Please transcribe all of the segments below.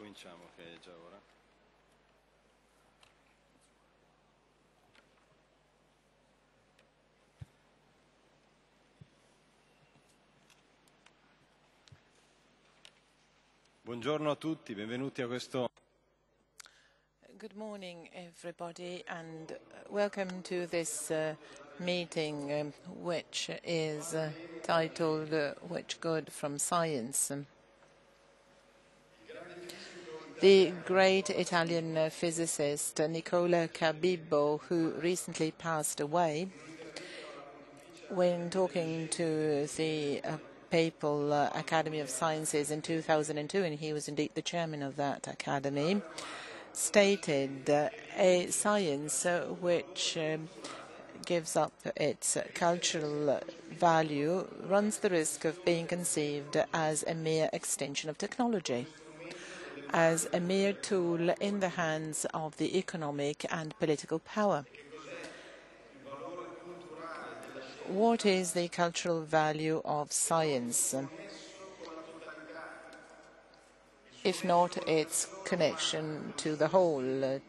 Cominciamo, che è già ora. Buongiorno a tutti, benvenuti a questo. Good morning, everybody, and welcome to this meeting, which is titled Which Good from Science? The great Italian physicist Nicola Cabibbo, who recently passed away, when talking to the Papal Academy of Sciences in 2002, and he was indeed the chairman of that academy, stated a science which gives up its cultural value runs the risk of being conceived as a mere extension of technology, as a mere tool in the hands of the economic and political power. What is the cultural value of science, if not its connection to the whole, to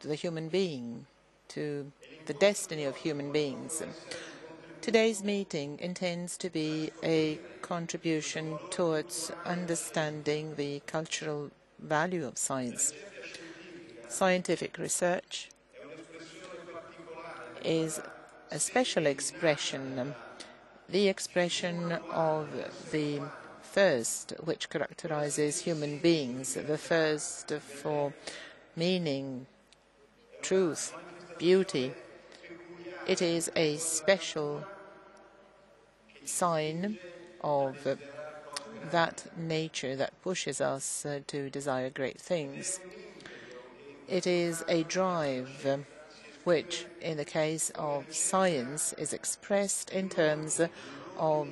the human being, to the destiny of human beings? Today's meeting intends to be a contribution towards understanding the cultural value of science. Scientific research is a special expression, the expression of the thirst which characterizes human beings, the thirst for meaning, truth, beauty. It is a special sign of that nature that pushes us to desire great things. It is a drive which, in the case of science, is expressed in terms of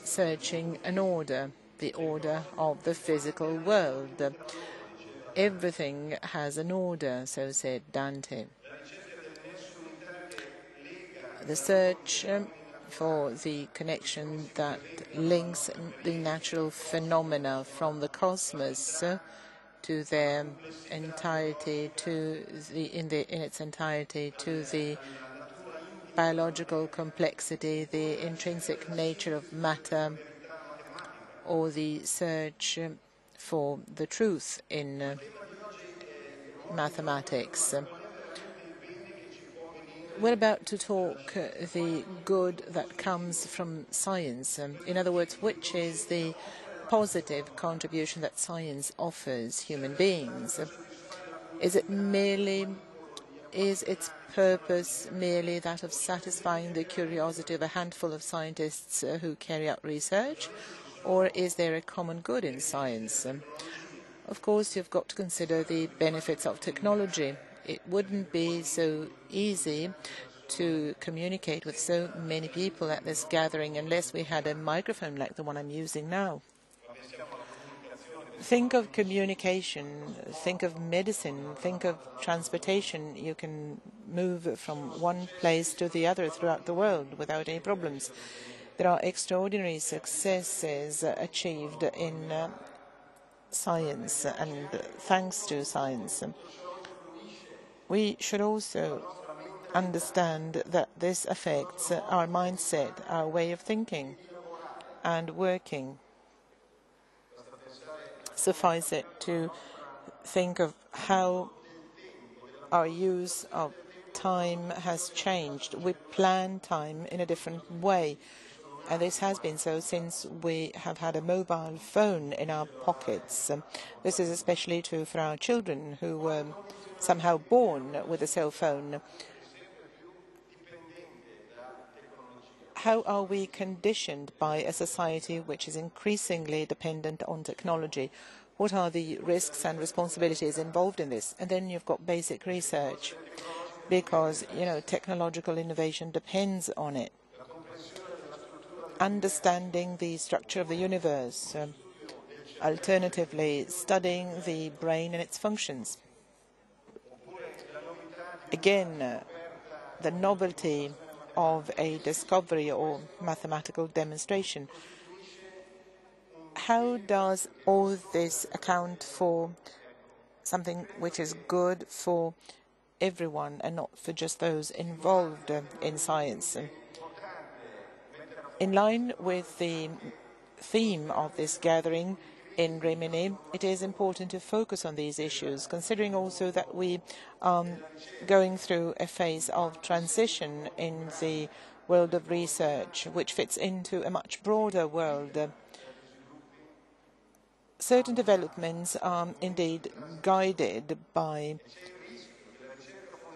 searching an order, the order of the physical world. Everything has an order, so said Dante. The search for the connection that links the natural phenomena from the cosmos to their entirety, in its entirety, to the biological complexity, the intrinsic nature of matter, or the search for the truth in mathematics. We're about to talk the good that comes from science. In other words, which is the positive contribution that science offers human beings? Is its purpose merely that of satisfying the curiosity of a handful of scientists who carry out research, or is there a common good in science? Of course, you've got to consider the benefits of technology. It wouldn't be so easy to communicate with so many people at this gathering unless we had a microphone like the one I'm using now. Think of communication, think of medicine, think of transportation. You can move from one place to the other throughout the world without any problems. There are extraordinary successes achieved in science, and thanks to science. We should also understand that this affects our mindset, our way of thinking and working. Suffice it to think of how our use of time has changed. We plan time in a different way, and this has been so since we have had a mobile phone in our pockets. This is especially true for our children who were somehow born with a cell phone. How are we conditioned by a society which is increasingly dependent on technology? What are the risks and responsibilities involved in this? And then you've got basic research, because, technological innovation depends on it. Understanding the structure of the universe, alternatively, studying the brain and its functions. Again, the novelty of a discovery or mathematical demonstration. How does all this account for something which is good for everyone and not for just those involved in science. In line with the theme of this gathering in Rimini, it is important to focus on these issues, considering also that we are going through a phase of transition in the world of research, which fits into a much broader world. Certain developments are indeed guided by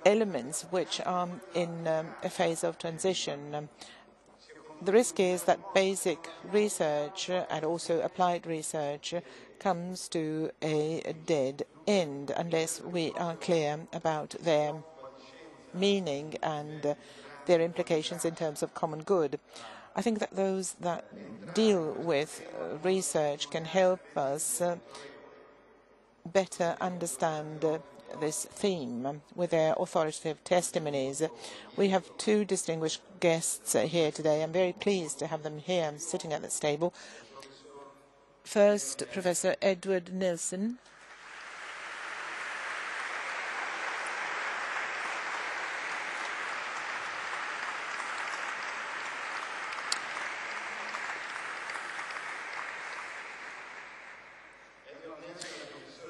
elements which are in a phase of transition. The risk is that basic research and also applied research comes to a dead end unless we are clear about their meaning and their implications in terms of common good. I think that those that deal with research can help us better understand this theme with their authoritative testimonies. We have two distinguished guests here today. I'm very pleased to have them here sitting at this table. First, Professor Edward Nilsson.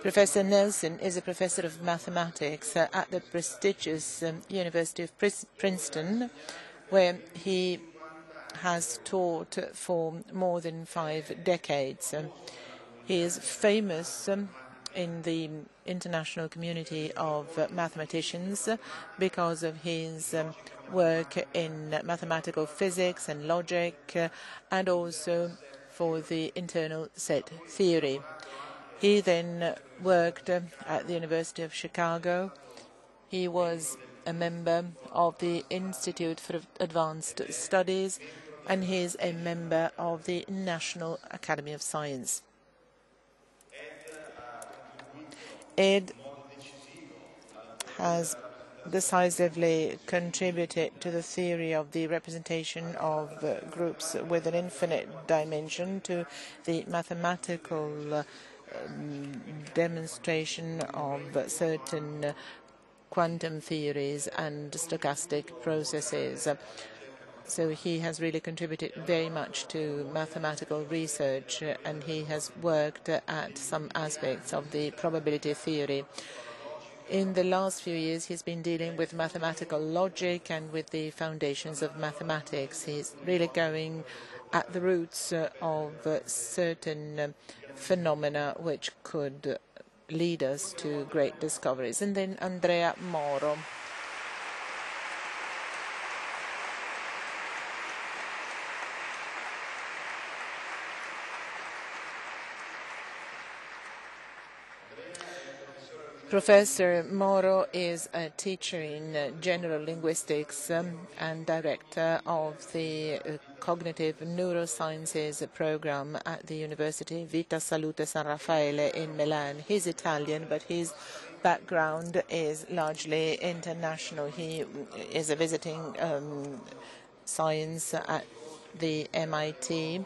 Professor Nelson is a professor of mathematics at the prestigious University of Princeton, where he has taught for more than 5 decades. He is famous in the international community of mathematicians because of his work in mathematical physics and logic, and also for the internal set theory. He then worked at the University of Chicago. He was a member of the Institute for Advanced Studies, and he is a member of the National Academy of Science. Ed has decisively contributed to the theory of the representation of groups with an infinite dimension, to the mathematical demonstration of certain quantum theories and stochastic processes. So he has really contributed very much to mathematical research, and he has worked at some aspects of the probability theory. In the last few years, he's been dealing with mathematical logic and with the foundations of mathematics. He's really going at the roots of certain phenomena which could lead us to great discoveries. And then Andrea Moro. Professor Moro is a teacher in general linguistics and director of the cognitive neurosciences program at the University Vita Salute San Raffaele in Milan. He's Italian, but his background is largely international. He is a visiting science at the MIT.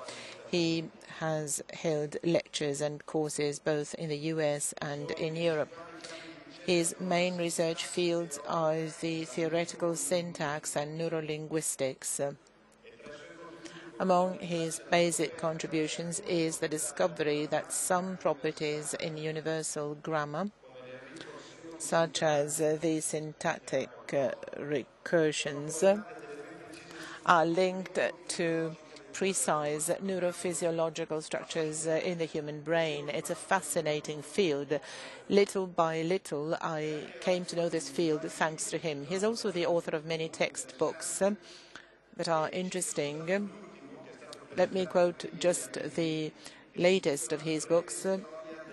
He has held lectures and courses both in the US and in Europe. His main research fields are the theoretical syntax and neurolinguistics. Among his basic contributions is the discovery that some properties in universal grammar, such as the syntactic recursions, are linked to precise neurophysiological structures in the human brain. It's a fascinating field. Little by little, I came to know this field thanks to him. He's also the author of many textbooks that are interesting. Let me quote just the latest of his books,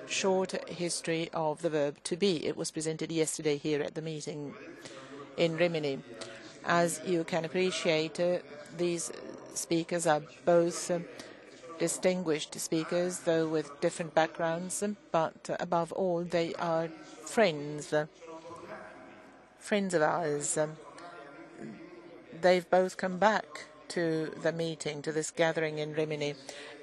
Short History of the Verb to Be. It was presented yesterday here at the meeting in Rimini. As you can appreciate, these speakers are both distinguished speakers, though with different backgrounds, but above all, they are friends of ours. They've both come back to the meeting, to this gathering in Rimini.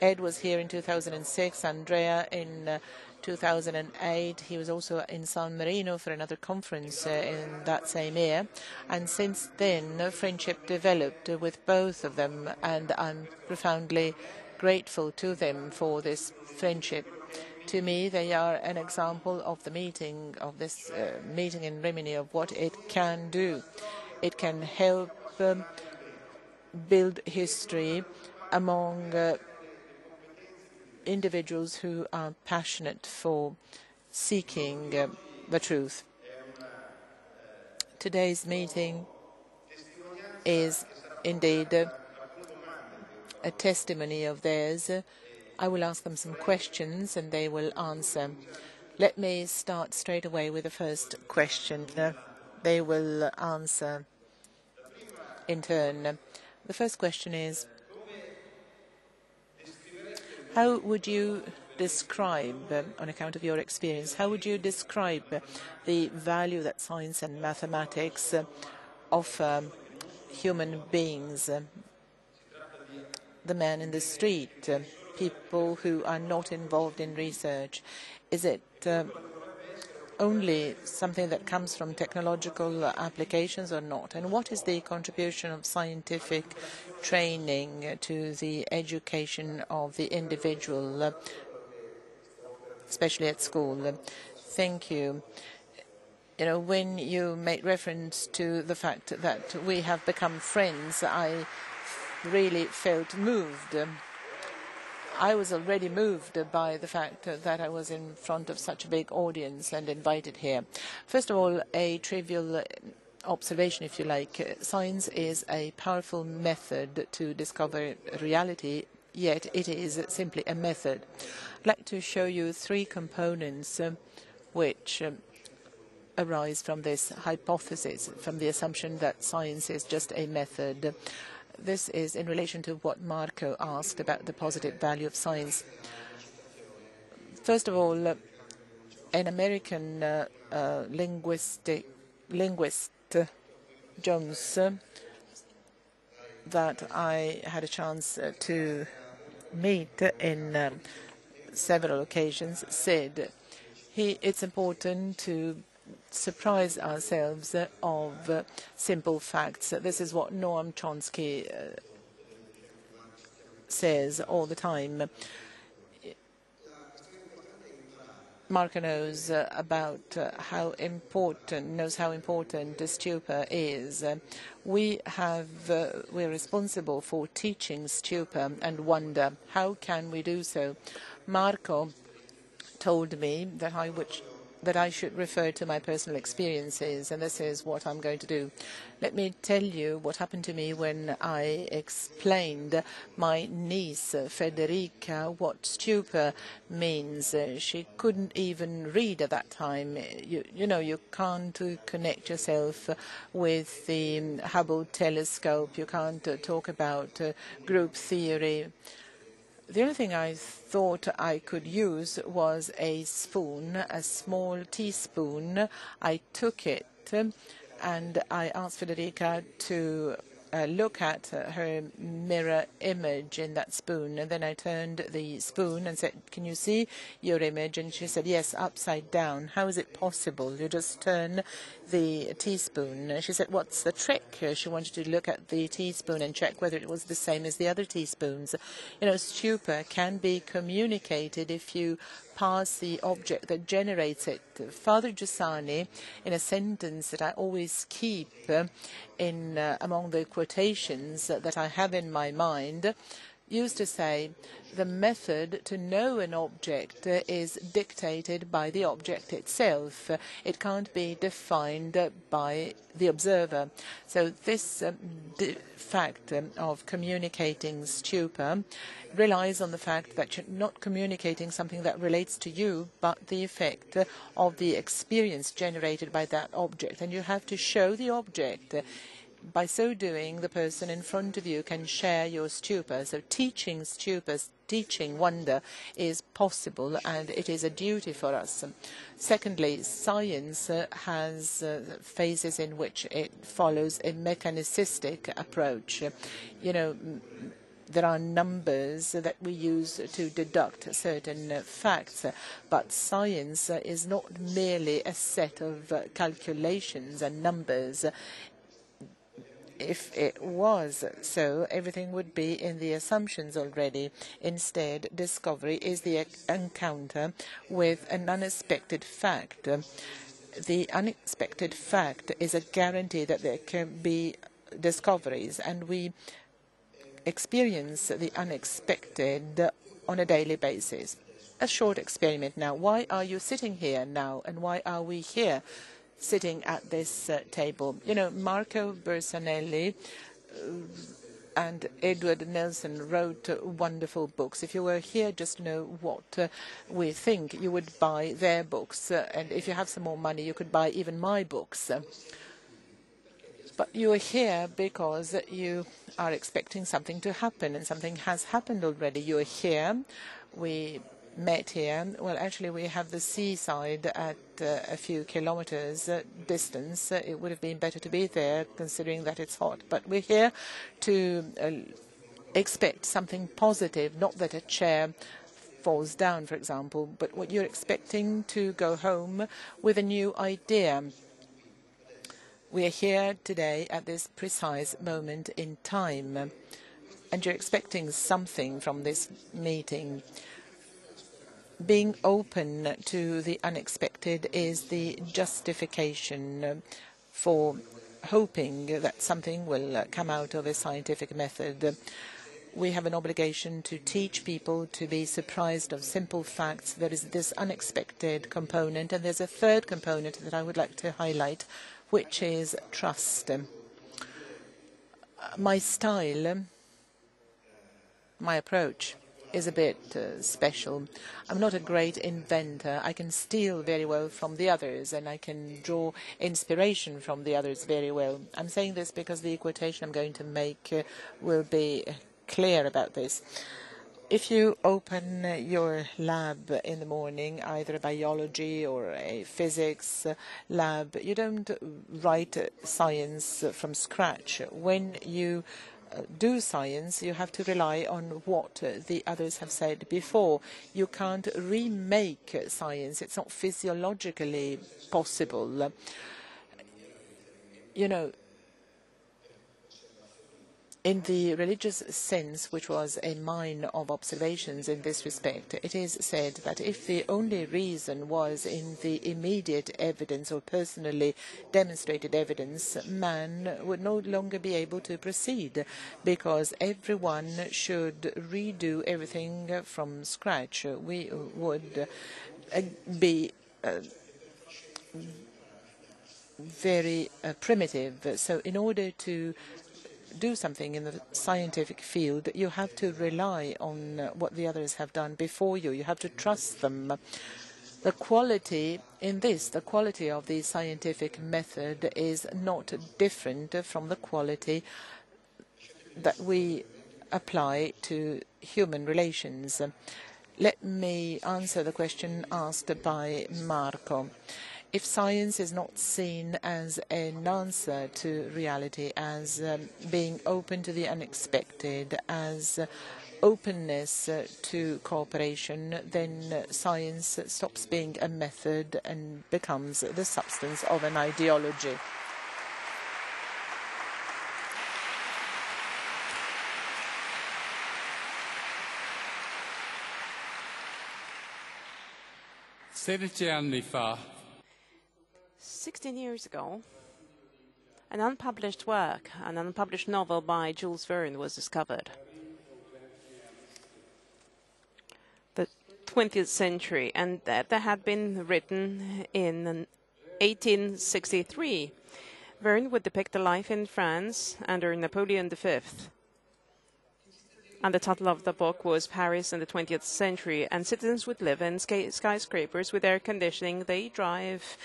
Ed was here in 2006, Andrea in 2008. He was also in San Marino for another conference in that same year. And since then, friendship developed with both of them, and I'm profoundly grateful to them for this friendship. To me, they are an example of the meeting, of this meeting in Rimini, of what it can do. It can help build history among individuals who are passionate for seeking the truth. Today's meeting is indeed a testimony of theirs. I will ask them some questions and they will answer. Let me start straight away with the first question. They will answer in turn. The first question is, how would you describe, on account of your experience, how would you describe the value that science and mathematics offer human beings, the man in the street, people who are not involved in research? Is it only something that comes from technological applications or not? And what is the contribution of scientific training to the education of the individual, especially at school? Thank you. You know, when you made reference to the fact that we have become friends, I really felt moved. I was already moved by the fact that I was in front of such a big audience and invited here. First of all, a trivial observation, if you like. Science is a powerful method to discover reality, yet it is simply a method. I'd like to show you three components which arise from this hypothesis, from the assumption that science is just a method. This is in relation to what Marco asked about the positive value of science. First of all, an American linguist, Jones, that I had a chance to meet in several occasions, said it's important to surprise ourselves of simple facts. This is what Noam Chomsky says all the time. Marco knows about how important the stupor is. We're responsible for teaching stupor and wonder. How can we do so? Marco told me that I should refer to my personal experiences, and this is what I'm going to do. Let me tell you what happened to me when I explained my niece, Federica, what stupor means. She couldn't even read at that time. You know, you can't connect yourself with the Hubble telescope. You can't talk about group theory. The only thing I thought I could use was a spoon, a small teaspoon. I took it and I asked Federica to look at her mirror image in that spoon. And then I turned the spoon and said, "Can you see your image?" And she said, "Yes, upside down." "How is it possible? You just turn the teaspoon." She said, "What's the trick?" She wanted to look at the teaspoon and check whether it was the same as the other teaspoons. You know, stupor can be communicated if you pass the object that generates it. Father Giussani, in a sentence that I always keep in among the quotations that I have in my mind, used to say, the method to know an object is dictated by the object itself. It can't be defined by the observer. So this fact of communicating stupor relies on the fact that you're not communicating something that relates to you, but the effect of the experience generated by that object. And you have to show the object by so doing, the person in front of you can share your stupor. So teaching stupor, teaching wonder is possible, and it is a duty for us. Secondly, science has phases in which it follows a mechanicistic approach. You know, there are numbers that we use to deduct certain facts, but science is not merely a set of calculations and numbers. If it was so, everything would be in the assumptions already. Instead, discovery is the encounter with an unexpected fact. The unexpected fact is a guarantee that there can be discoveries, and we experience the unexpected on a daily basis. A short experiment now. Why are you sitting here now, and why are we here sitting at this table? You know, Marco Bersanelli and Edward Nelson wrote wonderful books. If you were here just to know what we think, you would buy their books. And if you have some more money, you could buy even my books. But you are here because you are expecting something to happen, and something has happened already. You are here. We met here. Well, actually, we have the seaside at a few kilometers distance. It would have been better to be there, considering that it's hot. But we're here to expect something positive, not that a chair falls down, for example, but what you're expecting to go home with a new idea. We are here today at this precise moment in time, and you're expecting something from this meeting. Being open to the unexpected is the justification for hoping that something will come out of a scientific method. We have an obligation to teach people to be surprised of simple facts. There is this unexpected component, and there's a third component that I would like to highlight, which is trust. My style, my approach is a bit special. I'm not a great inventor. I can steal very well from the others, and I can draw inspiration from the others very well. I'm saying this because the quotation I'm going to make will be clear about this. If you open your lab in the morning, either a biology or a physics lab, you don't write science from scratch. When you do science, you have to rely on what the others have said before. You can't remake science. It's not physiologically possible. You know, in the religious sense, which was a mine of observations in this respect, it is said that if the only reason was in the immediate evidence or personally demonstrated evidence, man would no longer be able to proceed, because everyone should redo everything from scratch. We would be very primitive. So in order to do something in the scientific field, you have to rely on what the others have done before you. You have to trust them. The quality in this, the quality of the scientific method is not different from the quality that we apply to human relations. Let me answer the question asked by Marco. If science is not seen as an answer to reality, as being open to the unexpected, as openness to cooperation, then science stops being a method and becomes the substance of an ideology. Anni fa. 16 years ago, an unpublished work, an unpublished novel by Jules Verne was discovered. The 20th century, and that had been written in 1863. Verne would depict the life in France under Napoleon V. And the title of the book was Paris in the 20th Century, and citizens would live in skyscrapers with air conditioning. They drive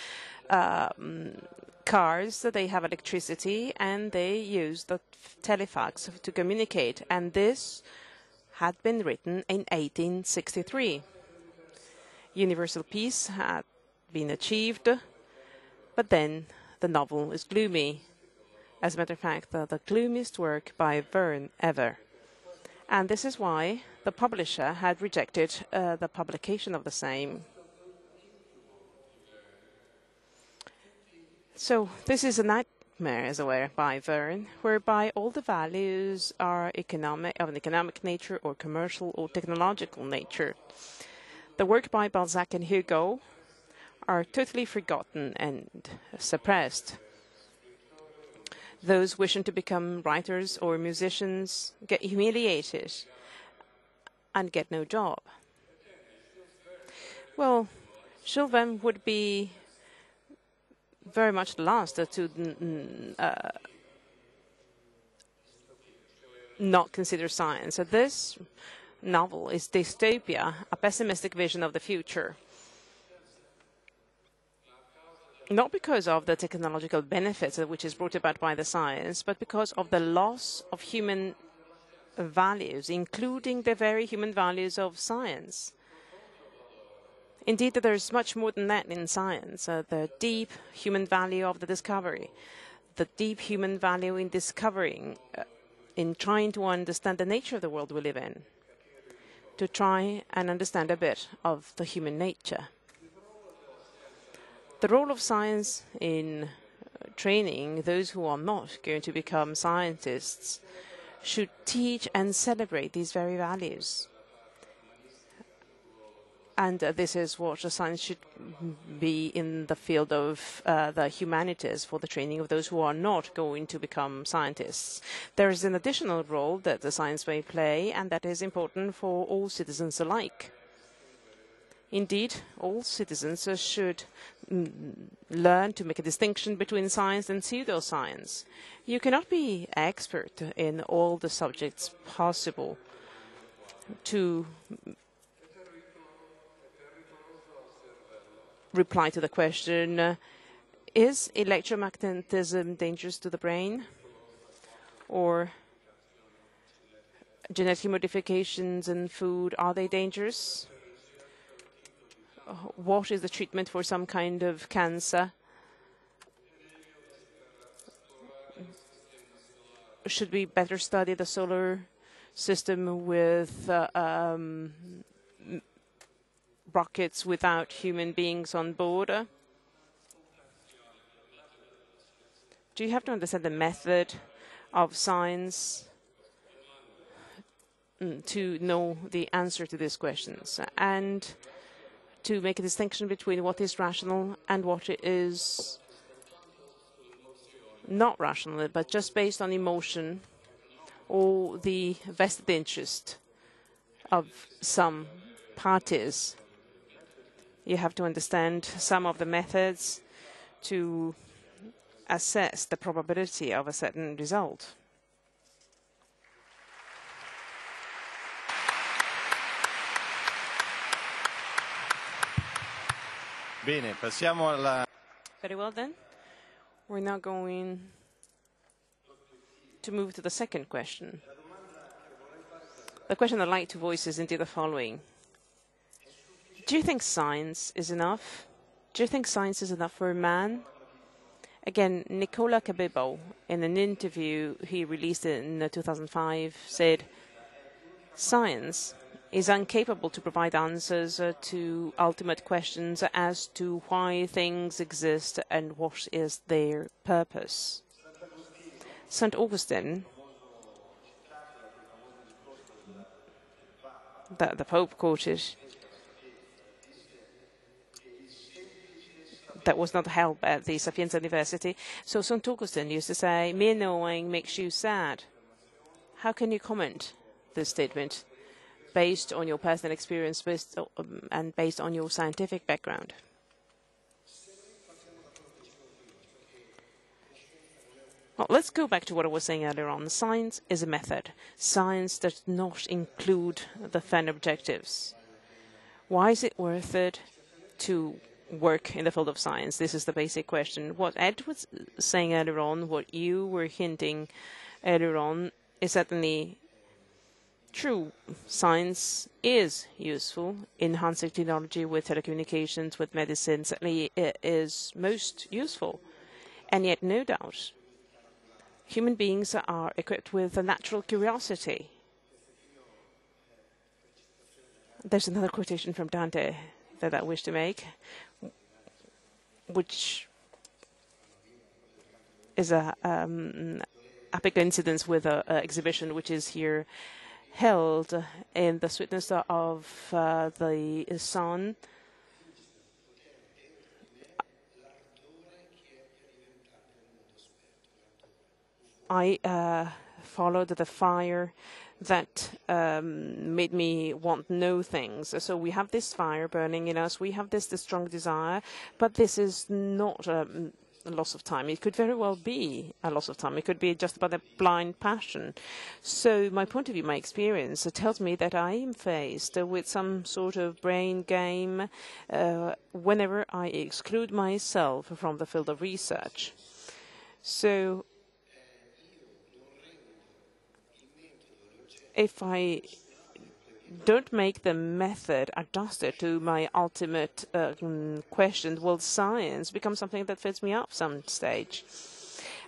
cars, they have electricity, and they use the telefax to communicate. And this had been written in 1863. Universal peace had been achieved, but then the novel is gloomy. As a matter of fact, the gloomiest work by Verne ever. And this is why the publisher had rejected the publication of the same. So this is a nightmare, as it were, by Verne, whereby all the values are of an economic nature or commercial or technological nature. The work by Balzac and Hugo are totally forgotten and suppressed. Those wishing to become writers or musicians get humiliated and get no job. Well, Jules Verne would be very much the last to not consider science. So this novel is dystopia, a pessimistic vision of the future. Not because of the technological benefits which is brought about by the science, but because of the loss of human values, including the very human values of science. Indeed, there's much more than that in science. The deep human value of the discovery, the deep human value in discovering, in trying to understand the nature of the world we live in, to try and understand a bit of the human nature. The role of science in training those who are not going to become scientists should teach and celebrate these very values. And this is what science should be in the field of the humanities, for the training of those who are not going to become scientists. There is an additional role that the science may play, and that is important for all citizens alike. Indeed, all citizens should learn to make a distinction between science and pseudoscience. You cannot be expert in all the subjects possible to reply to the question, is electromagnetism dangerous to the brain? Or genetic modifications in food, are they dangerous? What is the treatment for some kind of cancer? Should we better study the solar system with rockets without human beings on board? Do you have to understand the method of science to know the answer to these questions, and to make a distinction between what is rational and what is not rational, but just based on emotion or the vested interest of some parties? You have to understand some of the methods to assess the probability of a certain result. Bene, passiamo alla... Very well then. We're now going to move to the second question. The question I'd like to voice is indeed the following. Do you think science is enough? Do you think science is enough for a man? Again, Nicola Cabibbo, in an interview he released in 2005, said, science is incapable to provide answers to ultimate questions as to why things exist and what is their purpose. St. Augustine, the Pope quoted, that was not held at the Sapienza University. So St. Augustine used to say, mere knowing makes you sad. How can you comment this statement based on your personal experience and based on your scientific background? Well, let's go back to what I was saying earlier on. Science is a method. Science does not include the 10 objectives. Why is it worth it to work in the field of science? This is the basic question. What Ed was saying earlier on, what you were hinting earlier on, is certainly true. Science is useful. Enhancing technology with telecommunications, with medicine, certainly it is most useful. And yet, no doubt, human beings are equipped with a natural curiosity. There's another quotation from Dante that I wish to make, which is a happy coincidence with an exhibition which is here held in the sweetness of the sun. I followed the fire that made me want to know things. So we have this fire burning in us. We have this strong desire, but this is not a loss of time. It could very well be a loss of time. It could be just about a blind passion. So my point of view, my experience, tells me that I am faced with some sort of brain game whenever I exclude myself from the field of research. So if I don't make the method adjusted to my ultimate question, will science become something that fills me up some stage?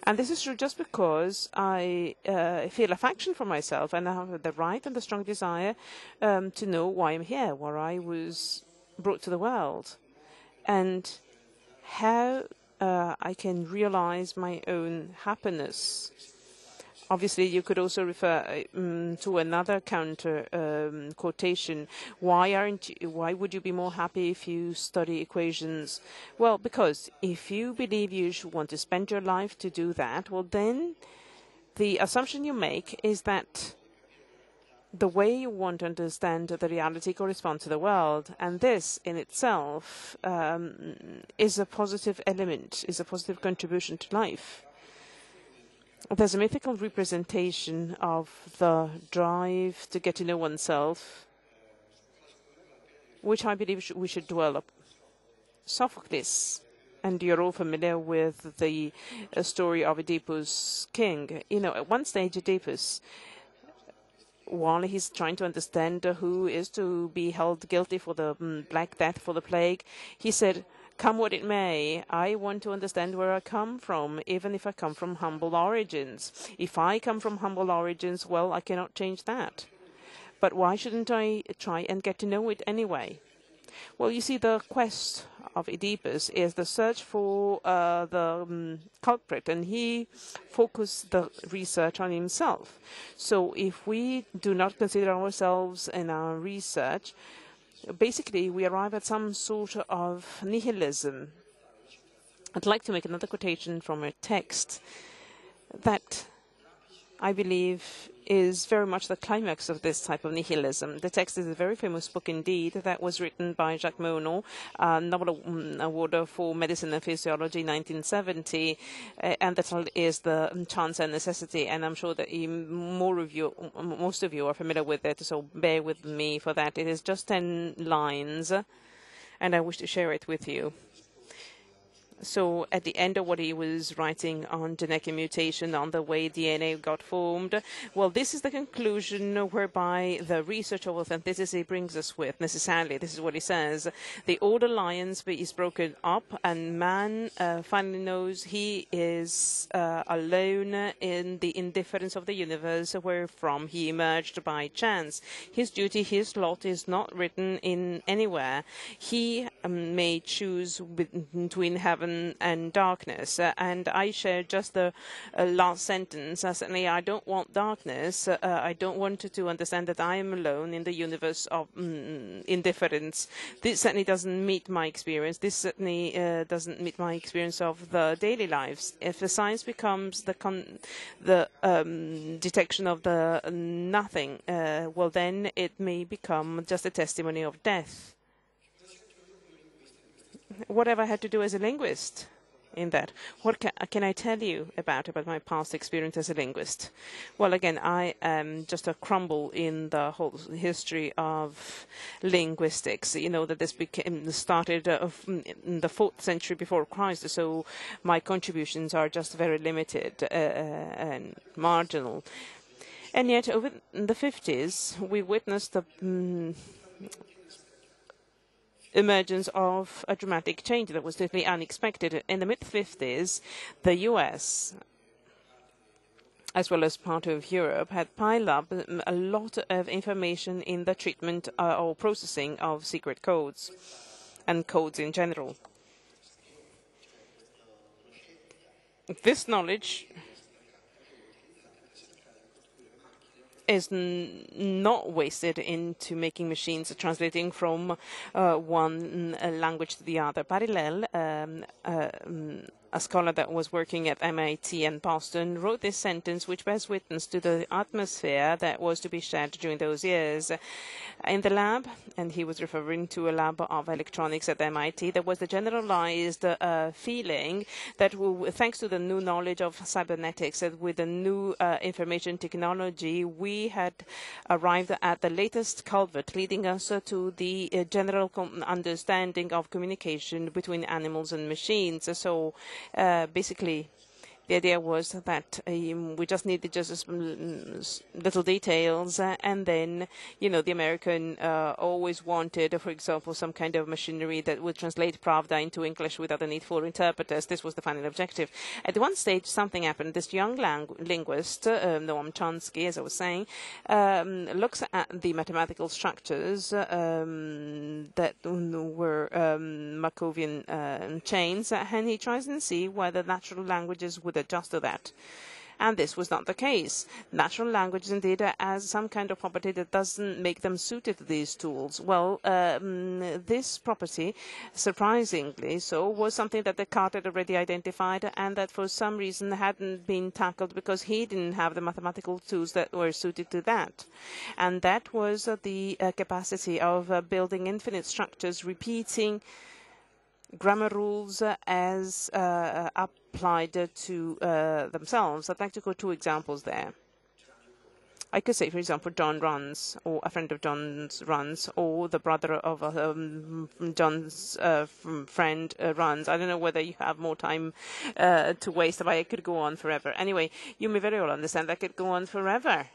And this is true just because I feel affection for myself, and I have the right and the strong desire to know why I'm here, where I was brought to the world, and how I can realize my own happiness. Obviously, you could also refer to another counter quotation. Why would you be more happy if you study equations? Well, because if you believe you should want to spend your life to do that, well, then the assumption you make is that the way you want to understand the reality corresponds to the world, and this in itself is a positive element, is a positive contribution to life. There's a mythical representation of the drive to get to know oneself, which I believe we should dwell upon. Sophocles, and you're all familiar with the story of Oedipus' king. You know, at one stage, Oedipus, while he's trying to understand who is to be held guilty for the Black Death, for the plague, he said, "Come what it may, I want to understand where I come from, even if I come from humble origins. If I come from humble origins, well, I cannot change that. But why shouldn't I try and get to know it anyway?" Well, you see, the quest of Oedipus is the search for the culprit, and he focused the research on himself. So if we do not consider ourselves in our research, basically, we arrive at some sort of nihilism. I'd like to make another quotation from a text that I believe is very much the climax of this type of nihilism. The text is a very famous book indeed that was written by Jacques Moro, Nobel Award for Medicine and Physiology, 1970, and the title is The Chance and Necessity, and I'm sure that most of you are familiar with it, so bear with me for that. It is just 10 lines, and I wish to share it with you. So at the end of what he was writing on genetic mutation, on the way DNA got formed, well, this is the conclusion whereby the research of authenticity brings us with, necessarily. This is what he says. The old alliance is broken up, and man finally knows he is alone in the indifference of the universe wherefrom he emerged by chance. His duty, his lot is not written in anywhere. He may choose between heaven and darkness, and I share just the last sentence. Certainly, I don't want darkness. I don't want to understand that I am alone in the universe of indifference. This certainly doesn't meet my experience. This certainly doesn't meet my experience of the daily lives. If the science becomes the detection of the nothing, well, then it may become just a testimony of death. What have I had to do as a linguist? in that. What can I tell you about my past experience as a linguist? Well, again, I am just a crumble in the whole history of linguistics. You know that this started in the 4th century before Christ, so my contributions are just very limited and marginal. And yet, over the 50s, we witnessed the emergence of a dramatic change that was totally unexpected. In the mid-50s, the US, as well as part of Europe, had piled up a lot of information in the treatment or processing of secret codes and codes in general. This knowledge is not wasted into making machines translating from one language to the other. Parallel, a scholar that was working at MIT and Boston, wrote this sentence which bears witness to the atmosphere that was to be shared during those years. In the lab, and he was referring to a lab of electronics at MIT, there was the generalized feeling that thanks to the new knowledge of cybernetics and with the new information technology, we had arrived at the latest culvert leading us to the general understanding of communication between animals and machines. So basically, the idea was that we just needed just little details, and then, you know, the American always wanted, for example, some kind of machinery that would translate Pravda into English without the need for interpreters. This was the final objective. At one stage, something happened. This young linguist, Noam Chomsky, as I was saying, looks at the mathematical structures that were Markovian chains, and he tries and see whether natural languages would adjust to that. And this was not the case. Natural languages, indeed, has some kind of property that doesn't make them suited to these tools. Well, this property, surprisingly so, was something that Descartes had already identified and that for some reason hadn't been tackled because he didn't have the mathematical tools that were suited to that. And that was the capacity of building infinite structures, repeating grammar rules as applied to themselves. I'd like to go 2 examples there. I could say, for example, John runs, or a friend of John's runs, or the brother of John's friend runs. I don't know whether you have more time to waste, but I could go on forever. Anyway, you may very well understand I could go on forever.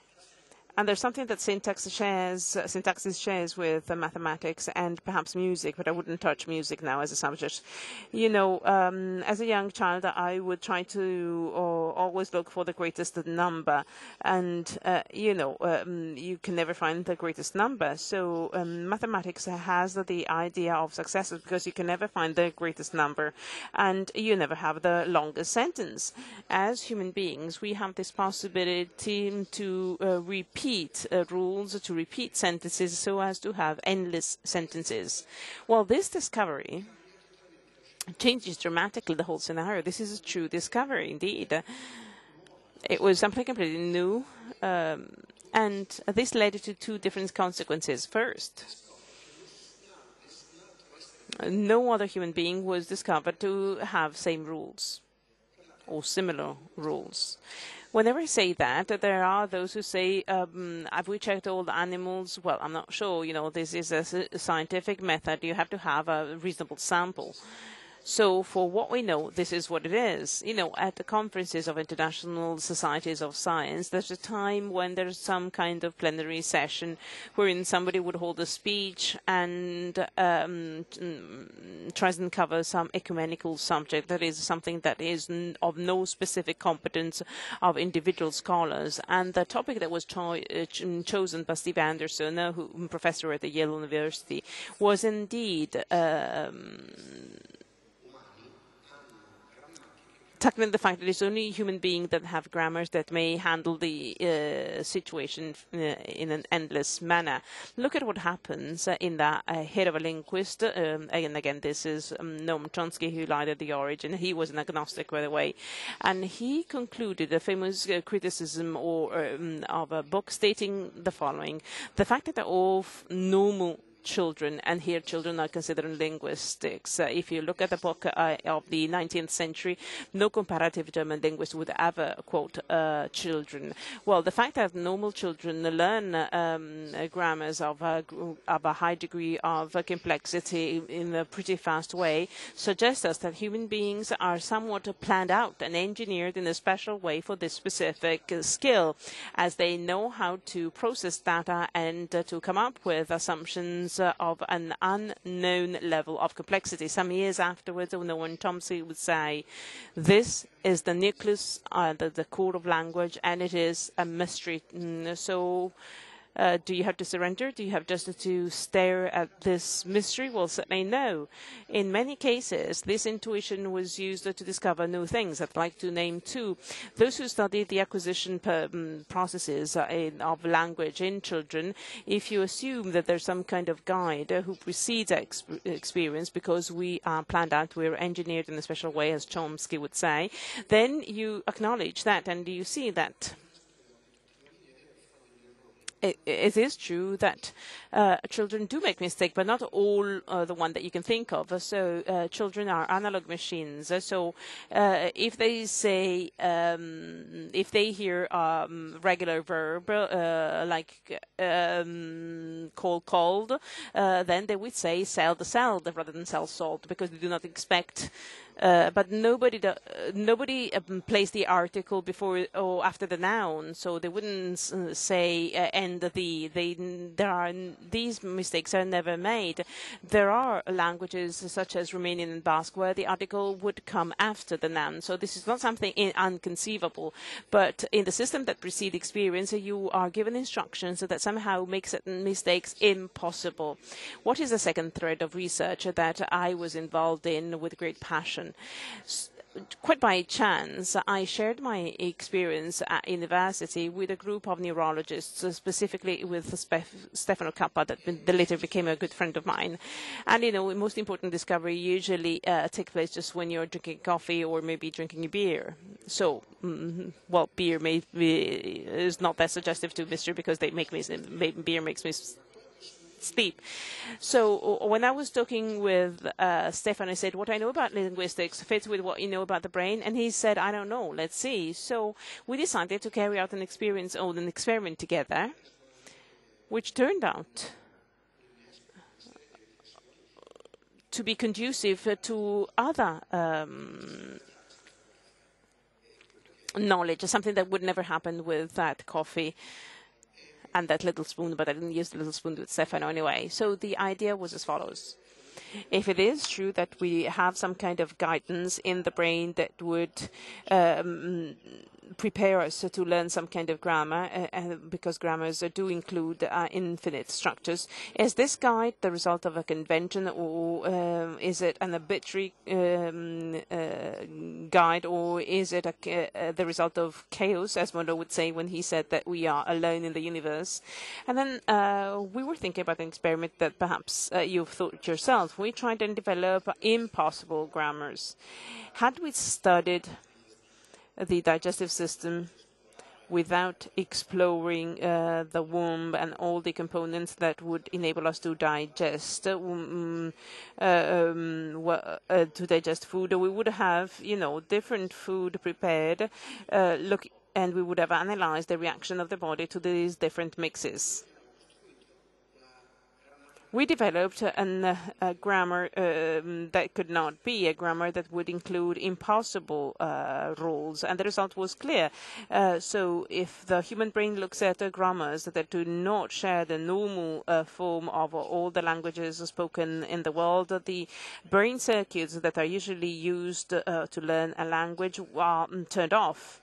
And there's something that syntax shares with mathematics and perhaps music, but I wouldn't touch music now as a subject. You know, as a young child, I would try to always look for the greatest number. And, you know, you can never find the greatest number. So mathematics has the idea of success because you can never find the greatest number. And you never have the longest sentence. As human beings, we have this possibility to repeat rules, to repeat sentences so as to have endless sentences. Well, this discovery changes dramatically the whole scenario. This is a true discovery indeed. It was something completely new, and this led to 2 different consequences. First, no other human being was discovered to have same rules or similar rules. Whenever I say that, there are those who say, have we checked all the animals? Well, I'm not sure. You know, this is a scientific method. You have to have a reasonable sample. So for what we know, this is what it is. You know, at the conferences of international societies of science, there's a time when there's some kind of plenary session wherein somebody would hold a speech and tries and cover some ecumenical subject. That is something that is of no specific competence of individual scholars. And the topic that was chosen by Steve Anderson, who professor at the Yale University, was indeed tackling the fact that it's only human beings that have grammars that may handle the situation in an endless manner. Look at what happens in the head of a linguist. And again, this is Noam Chomsky, who lied at the origin. He was an agnostic, by the way. And he concluded a famous criticism of a book stating the following: the fact that all normal children, and here children are considered in linguistics. If you look at the book of the 19th century, no comparative German linguist would ever quote children. Well, the fact that normal children learn grammars of a high degree of complexity in a pretty fast way suggests us that human beings are somewhat planned out and engineered in a special way for this specific skill, as they know how to process data and to come up with assumptions of an unknown level of complexity. Some years afterwards, Noam Chomsky would say, this is the nucleus, the core of language, and it is a mystery. So do you have to surrender? Do you have just to stare at this mystery? Well, certainly no. In many cases, this intuition was used to discover new things. I'd like to name two. Those who study the acquisition processes of language in children, if you assume that there's some kind of guide who precedes experience, because we are planned out, we're engineered in a special way, as Chomsky would say, then you acknowledge that and you see that it is true that children do make mistakes, but not all the one that you can think of. So children are analog machines. So if they say, if they hear regular verb like called, then they would say sell rather than sell salt, because they do not expect. But nobody placed the article before or after the noun, so they wouldn't say end the. These mistakes are never made. There are languages such as Romanian and Basque where the article would come after the noun, so this is not something unconceivable. But in the system that precedes experience, you are given instructions that somehow make certain mistakes impossible. What is the second thread of research that I was involved in with great passion? Quite by chance, I shared my experience at university with a group of neurologists, specifically with Stefano Kappa, that later became a good friend of mine. And, you know, the most important discovery usually takes place just when you're drinking coffee or maybe drinking a beer. So, well, beer is not that suggestive to mystery, because beer makes me sleep. So when I was talking with Stefan, I said, what I know about linguistics fits with what you know about the brain. And he said, I don't know, let's see. So we decided to carry out an experiment together, which turned out to be conducive to other knowledge, something that would never happen with that coffee and that little spoon, but I didn't use the little spoon with Stefano anyway. So the idea was as follows. If it is true that we have some kind of guidance in the brain that would prepare us to learn some kind of grammar, because grammars do include infinite structures, is this guide the result of a convention, or is it an arbitrary guide, or is it the result of chaos, as Moro would say when he said that we are alone in the universe? And then we were thinking about an experiment that perhaps you've thought yourself. We tried to develop impossible grammars. Had we studied the digestive system without exploring the womb and all the components that would enable us to digest food, we would have, you know, different food prepared, and we would have analyzed the reaction of the body to these different mixes. We developed a grammar that could not be a grammar that would include impossible rules, and the result was clear. So if the human brain looks at grammars that do not share the normal form of all the languages spoken in the world, the brain circuits that are usually used to learn a language are turned off.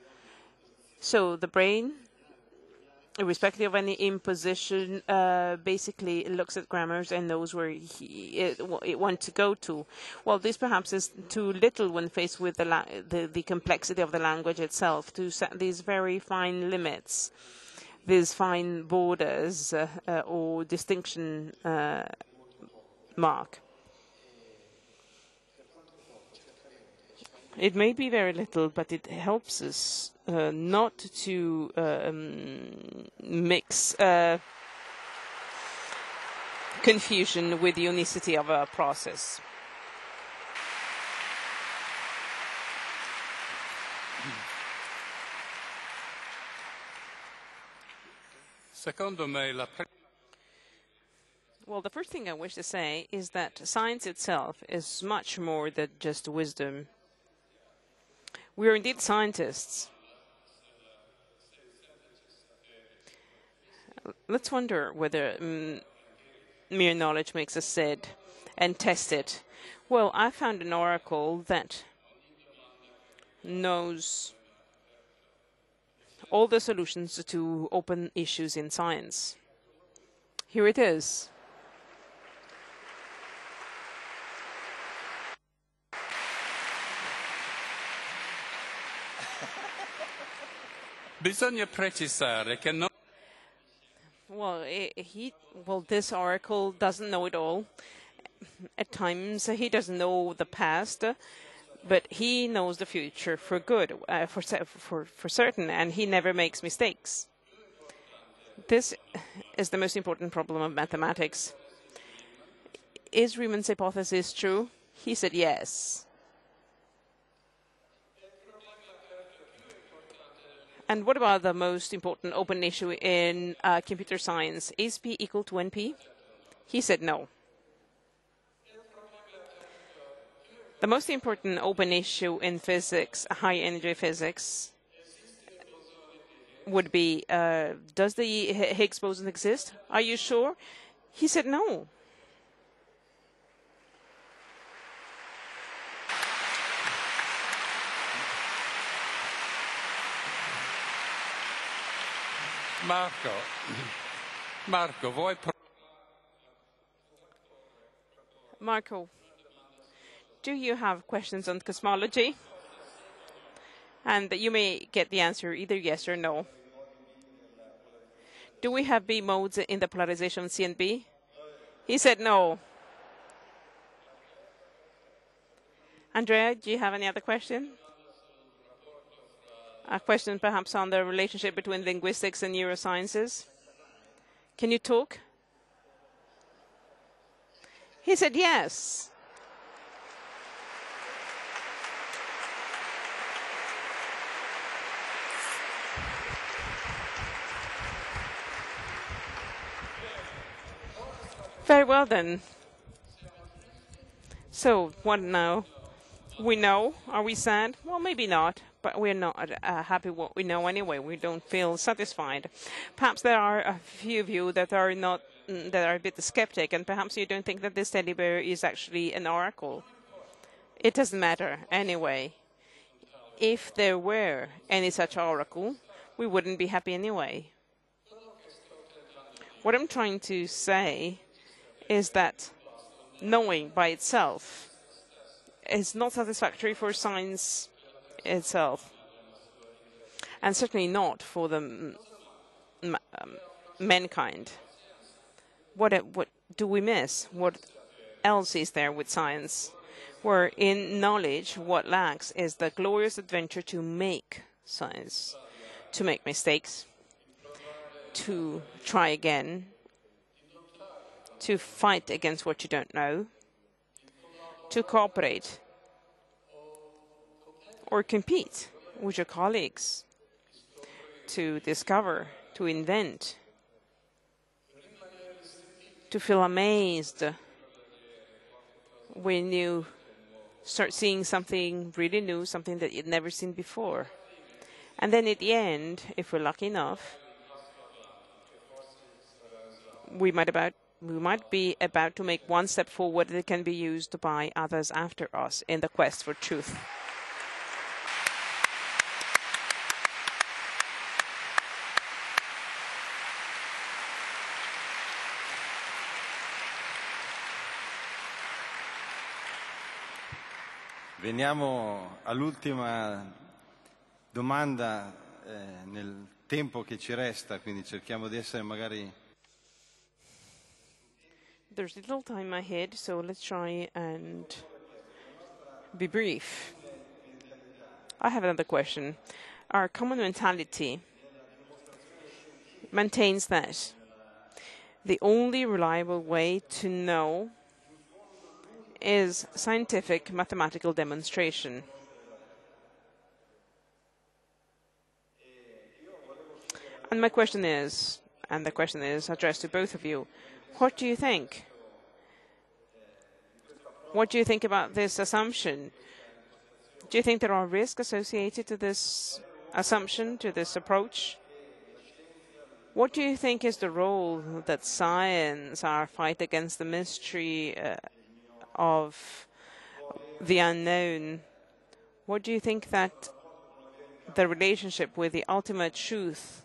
So the brain, irrespective of any imposition, basically looks at grammars and knows where it wants to go to. Well, this perhaps is too little when faced with the complexity of the language itself, to set these very fine limits, these fine borders or distinction mark. It may be very little, but it helps us not to mix confusion with the unicity of a process. Secondo me, well, the first thing I wish to say is that science itself is much more than just wisdom. We are indeed scientists. Let's wonder whether mere knowledge makes us sad and test it. Well, I found an oracle that knows all the solutions to open issues in science. Here it is. bisogna precisare che non Well, this oracle doesn't know it all. At times, he doesn't know the past, but he knows the future for good, for certain, and he never makes mistakes. This is the most important problem of mathematics. Is Riemann's hypothesis true? He said yes. And what about the most important open issue in computer science? Is P equal to NP? He said no. The most important open issue in physics, high-energy physics, would be, does the Higgs boson exist? Are you sure? He said no. Marco, vuoi... Marco, do you have questions on cosmology? And you may get the answer either yes or no. Do we have B modes in the polarization of C and B? He said no. Andrea, do you have any other question? A question perhaps on the relationship between linguistics and neurosciences? Can you talk? He said yes. Very well then. So what now? We know. Are we sad? Well, maybe not. But we're not happy with what we know anyway. We don't feel satisfied. Perhaps there are a few of you that are not, that are a bit skeptic, and perhaps you don't think that this teddy bear is actually an oracle. It doesn't matter anyway. If there were any such oracle, we wouldn't be happy anyway. What I'm trying to say is that knowing by itself is not satisfactory for science itself, and certainly not for the mankind. What do we miss? What else is there with science? Where in knowledge, what lacks is the glorious adventure to make science, to make mistakes, to try again, to fight against what you don't know, to cooperate or compete with your colleagues, to discover, to invent, to feel amazed when you start seeing something really new, something that you'd never seen before. And then at the end, if we're lucky enough, we might be about to make one step forward that can be used by others after us in the quest for truth. Veniamo all'ultima domanda nel tempo che ci resta, quindi cerchiamo di essere magari... There's little time ahead, so let's try and be brief. I have another question. Our common mentality maintains that the only reliable way to know is scientific mathematical demonstration. And my question is, and the question is addressed to both of you, what do you think? What do you think about this assumption? Do you think there are risks associated to this assumption, to this approach? What do you think is the role that science, our fight against the mystery of the unknown, what do you think that the relationship with the ultimate truth,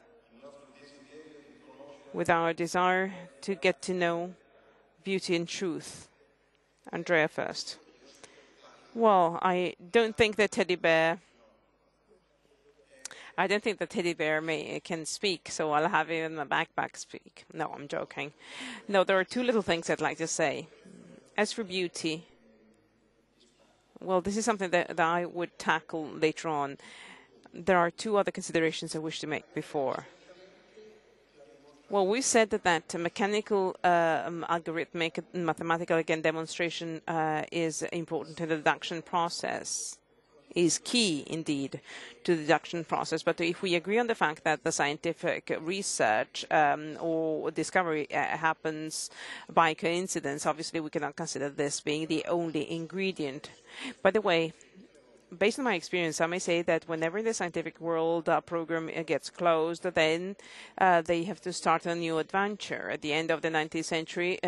with our desire to get to know beauty and truth? Andrea first. Well, I don't think the teddy bear can speak, so I'll have him in my backpack speak. No, I'm joking. No, there are two little things I'd like to say. As for beauty, well, this is something that I would tackle later on. There are two other considerations I wish to make before. Well, we said that mechanical, algorithmic, mathematical, again, demonstration is important to the deduction process, is key, indeed, to the deduction process. But if we agree on the fact that the scientific research or discovery happens by coincidence, obviously we cannot consider this being the only ingredient. By the way, based on my experience, I may say that whenever the scientific world program gets closed, then they have to start a new adventure. At the end of the 19th century,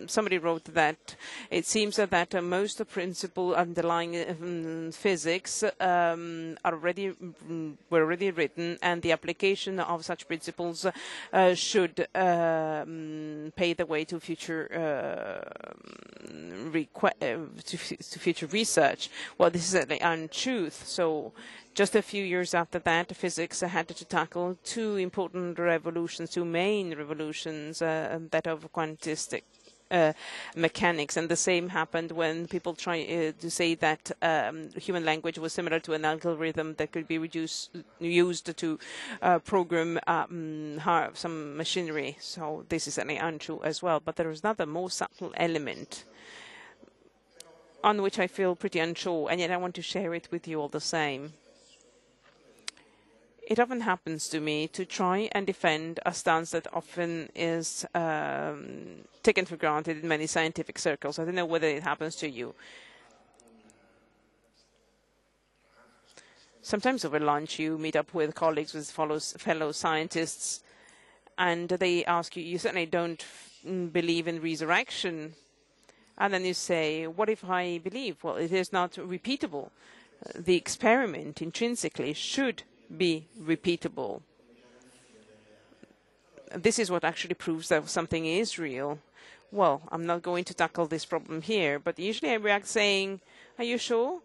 somebody wrote that it seems that most of the principles underlying physics were already written, and the application of such principles should pave the way to future future research. Well, this is an untruth. So just a few years after that, physics had to tackle two important revolutions, two main revolutions, that of quantistic mechanics. And the same happened when people try to say that human language was similar to an algorithm that could be used to program some machinery. So this is an untrue as well. But there is another more subtle element on which I feel pretty unsure, and yet I want to share it with you all the same. It often happens to me to try and defend a stance that often is taken for granted in many scientific circles. I don't know whether it happens to you. Sometimes over lunch you meet up with colleagues, with fellow scientists, and they ask you, you certainly don't believe in resurrection. And then you say, what if I believe? Well, it is not repeatable. The experiment intrinsically should be repeatable. This is what actually proves that something is real. Well, I'm not going to tackle this problem here, but usually I react saying, are you sure?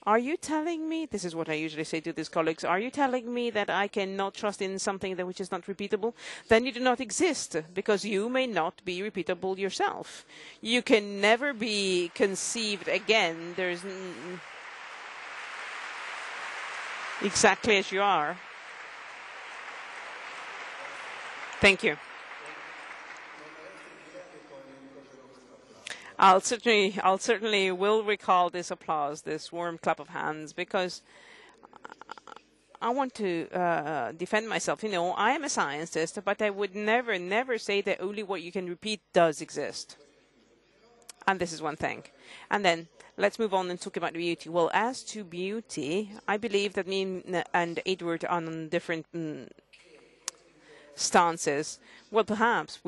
Are you telling me, this is what I usually say to these colleagues, are you telling me that I cannot trust in something that which is not repeatable? Then you do not exist, because you may not be repeatable yourself. You can never be conceived again. There's exactly as you are. Thank you. I'll certainly will recall this applause, this warm clap of hands, because I want to defend myself. You know, I am a scientist, but I would never say that only what you can repeat does exist. And this is one thing. And then let's move on and talk about beauty. Well, as to beauty, I believe that me and Edward are on different stances. Well, perhaps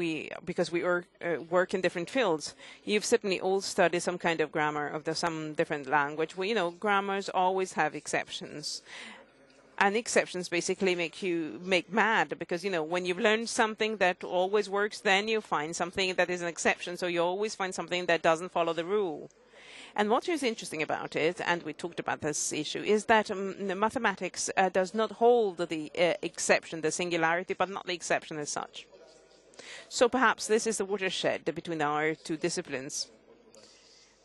because we work in different fields. You've certainly all studied some kind of grammar of some different language. Well, you know, grammars always have exceptions. And exceptions basically make mad, because, you know, when you've learned something that always works, then you find something that is an exception. So you always find something that doesn't follow the rule. And what is interesting about it, and we talked about this issue, is that mathematics does not hold the exception, the singularity, but not the exception as such. So perhaps this is the watershed between our two disciplines.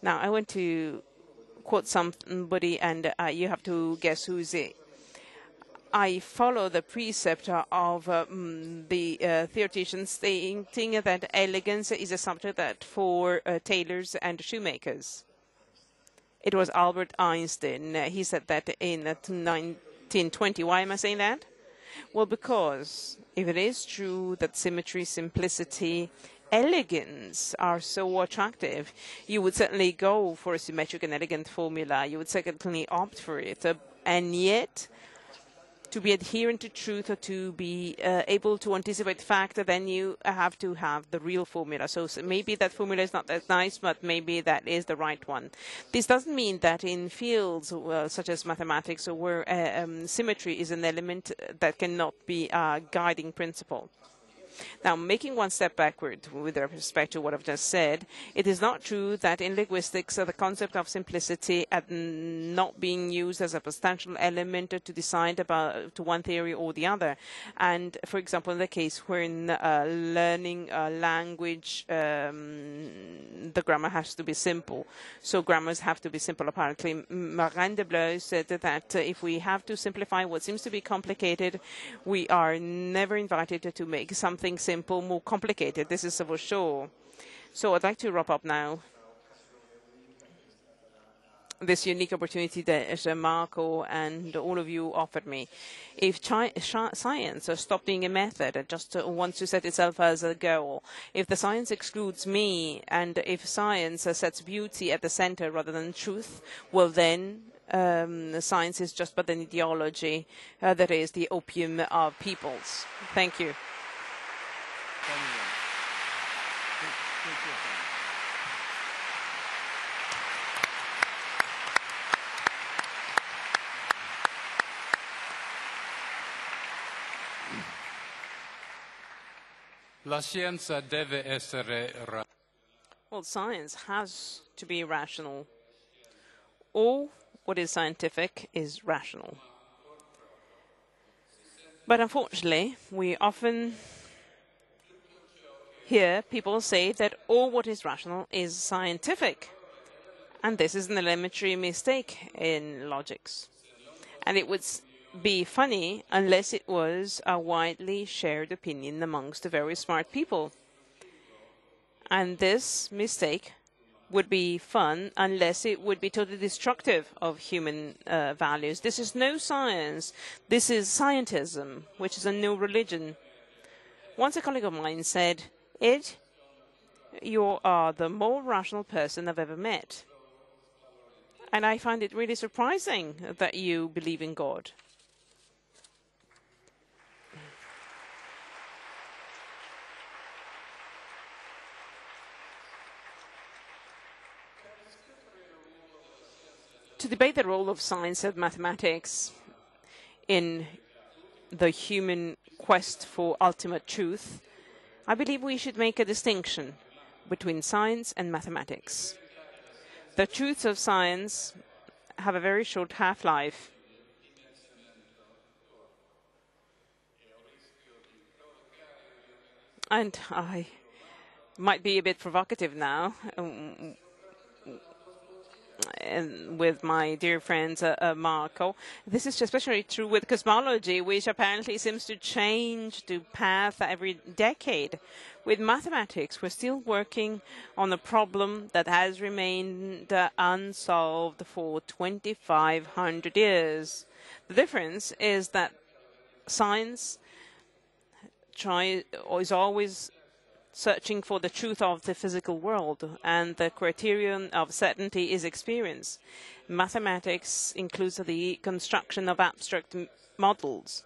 Now, I want to quote somebody, and you have to guess who is it. I follow the precept of the theoreticians stating that elegance is a subject that for tailors and shoemakers. It was Albert Einstein. He said that in 1920. Why am I saying that? Well, because if it is true that symmetry, simplicity, elegance are so attractive, you would certainly go for a symmetric and elegant formula. You would certainly opt for it. And yet, to be adherent to truth or to be able to anticipate fact, then you have to have the real formula. So maybe that formula is not that nice, but maybe that is the right one. This doesn't mean that in fields such as mathematics, where symmetry is an element that cannot be a guiding principle. Now, making one step backward with respect to what I've just said, it is not true that in linguistics the concept of simplicity and not being used as a substantial element to decide about to one theory or the other. And, for example, in the case when learning a language, the grammar has to be simple. So grammars have to be simple, apparently. Marin de Bleu said that if we have to simplify what seems to be complicated, we are never invited to make something simple more complicated. This is for sure. So I'd like to wrap up now this unique opportunity that Marco and all of you offered me. If science stopped being a method and just wants to set itself as a goal, if the science excludes me, and if science sets beauty at the center rather than truth, well then science is just but an ideology that is the opium of peoples. Thank you. La scienza deve essere Well, science has to be rational. All what is scientific is rational. But unfortunately, we often hear people say that all what is rational is scientific. And this is an elementary mistake in logics. And it would be funny unless it was a widely shared opinion amongst the very smart people. And this mistake would be fun unless it would be totally destructive of human values. This is no science. This is scientism, which is a new religion. Once a colleague of mine said, Ed, you are the more rational person I've ever met. And I find it really surprising that you believe in God. To debate the role of science and mathematics in the human quest for ultimate truth, I believe we should make a distinction between science and mathematics. The truths of science have a very short half-life. And I might be a bit provocative now, and with my dear friend Marco. This is especially true with cosmology, which apparently seems to change the path every decade. With mathematics, we're still working on a problem that has remained unsolved for 2,500 years. The difference is that science is always searching for the truth of the physical world, and the criterion of certainty is experience. Mathematics includes the construction of abstract models,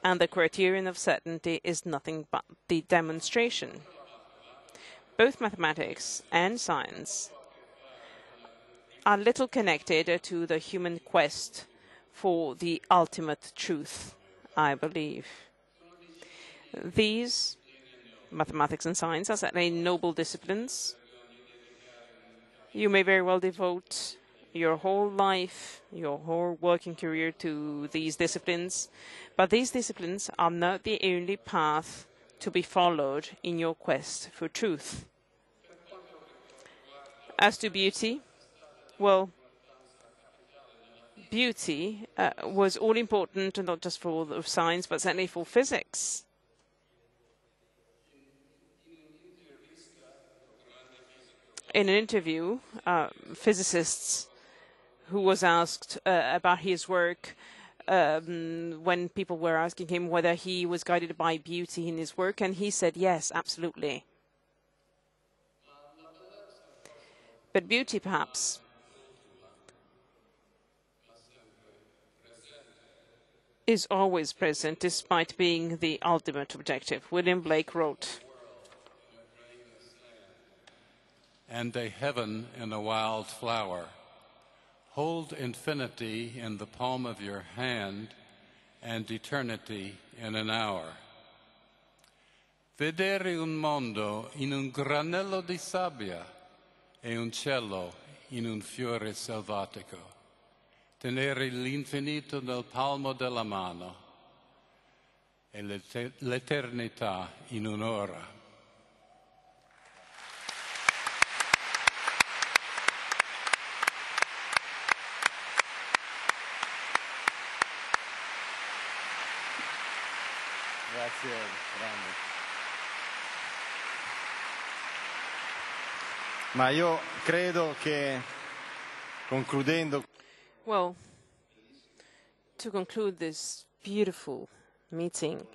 and the criterion of certainty is nothing but the demonstration. Both mathematics and science are little connected to the human quest for the ultimate truth, I believe. These mathematics and science are certainly noble disciplines. You may very well devote your whole life, your whole working career to these disciplines, but these disciplines are not the only path to be followed in your quest for truth. As to beauty, well, beauty was all important, and not just for science, but certainly for physics. In an interview, physicists who was asked about his work when people were asking him whether he was guided by beauty in his work, and he said, yes, absolutely. But beauty, perhaps, is always present, despite being the ultimate objective. William Blake wrote, "And a heaven in a wild flower. Hold infinity in the palm of your hand and eternity in an hour. Vedere un mondo in un granello di sabbia e un cielo in un fiore selvatico. Tenere l'infinito nel palmo della mano e l'eternità in un'ora." Grazie, grande. Ma io credo che, concludendo... Well, to conclude this beautiful meeting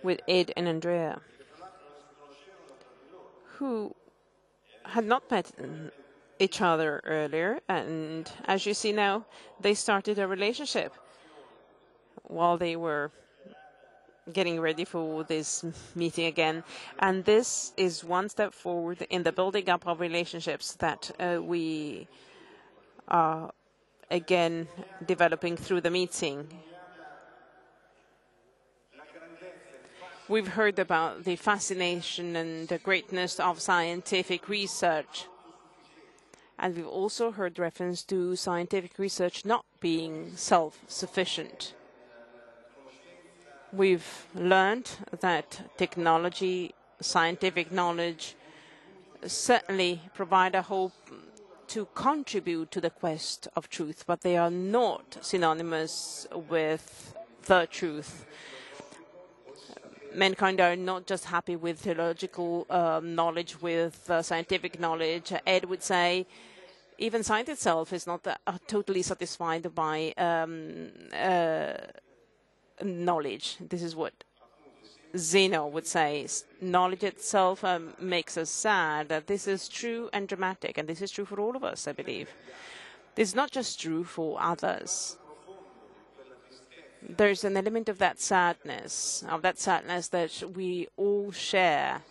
with Ed and Andrea, who had not met each other earlier, and as you see now, they started a relationship while they were getting ready for this meeting again. And this is one step forward in the building up of relationships that we are again developing through the meeting. We've heard about the fascination and the greatness of scientific research. And we've also heard reference to scientific research not being self-sufficient. We've learned that technology, scientific knowledge certainly provide a hope to contribute to the quest of truth, but they are not synonymous with the truth. Mankind are not just happy with theological knowledge, with scientific knowledge. Ed would say even science itself is not totally satisfied by knowledge. This is what Zeno would say. Knowledge itself makes us sad. This is true and dramatic, and this is true for all of us, I believe. This is not just true for others. There's an element of that sadness that we all share,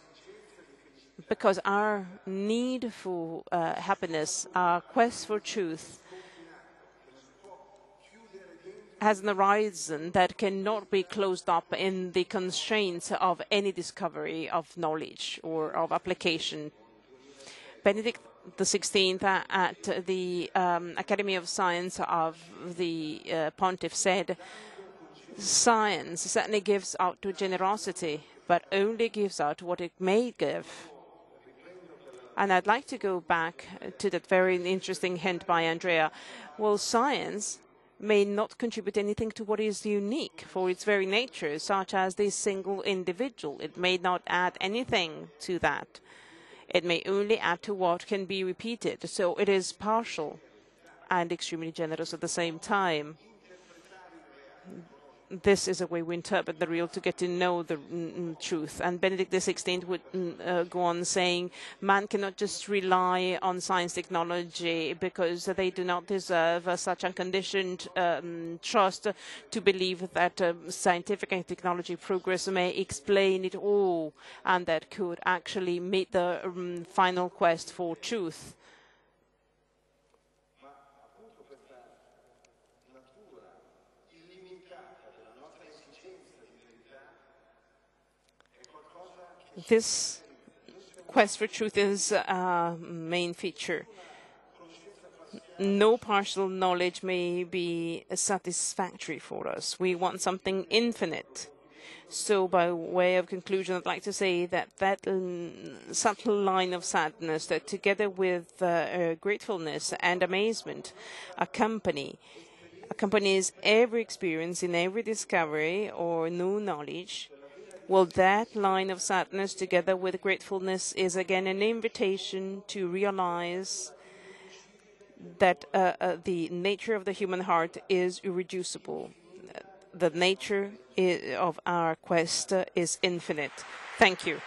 because our need for happiness, our quest for truth, has an horizon that cannot be closed up in the constraints of any discovery of knowledge or of application. Benedict XVI at the Academy of Science of the Pontiff said, "Science certainly gives out to generosity, but only gives out what it may give." And I'd like to go back to that very interesting hint by Andrea. Well, science may not contribute anything to what is unique for its very nature, such as this single individual. It may not add anything to that. It may only add to what can be repeated. So it is partial and extremely generous at the same time. This is a way we interpret the real to get to know the truth. And Benedict XVI would go on saying, man cannot just rely on science technology because they do not deserve such unconditioned trust to believe that scientific and technology progress may explain it all and that could actually meet the final quest for truth. This quest for truth is a main feature. No partial knowledge may be satisfactory for us. We want something infinite. So by way of conclusion, I'd like to say that that subtle line of sadness that together with gratefulness and amazement accompanies every experience in every discovery or new knowledge, well, that line of sadness together with gratefulness is again an invitation to realize that the nature of the human heart is irreducible. The nature of our quest is infinite. Thank you.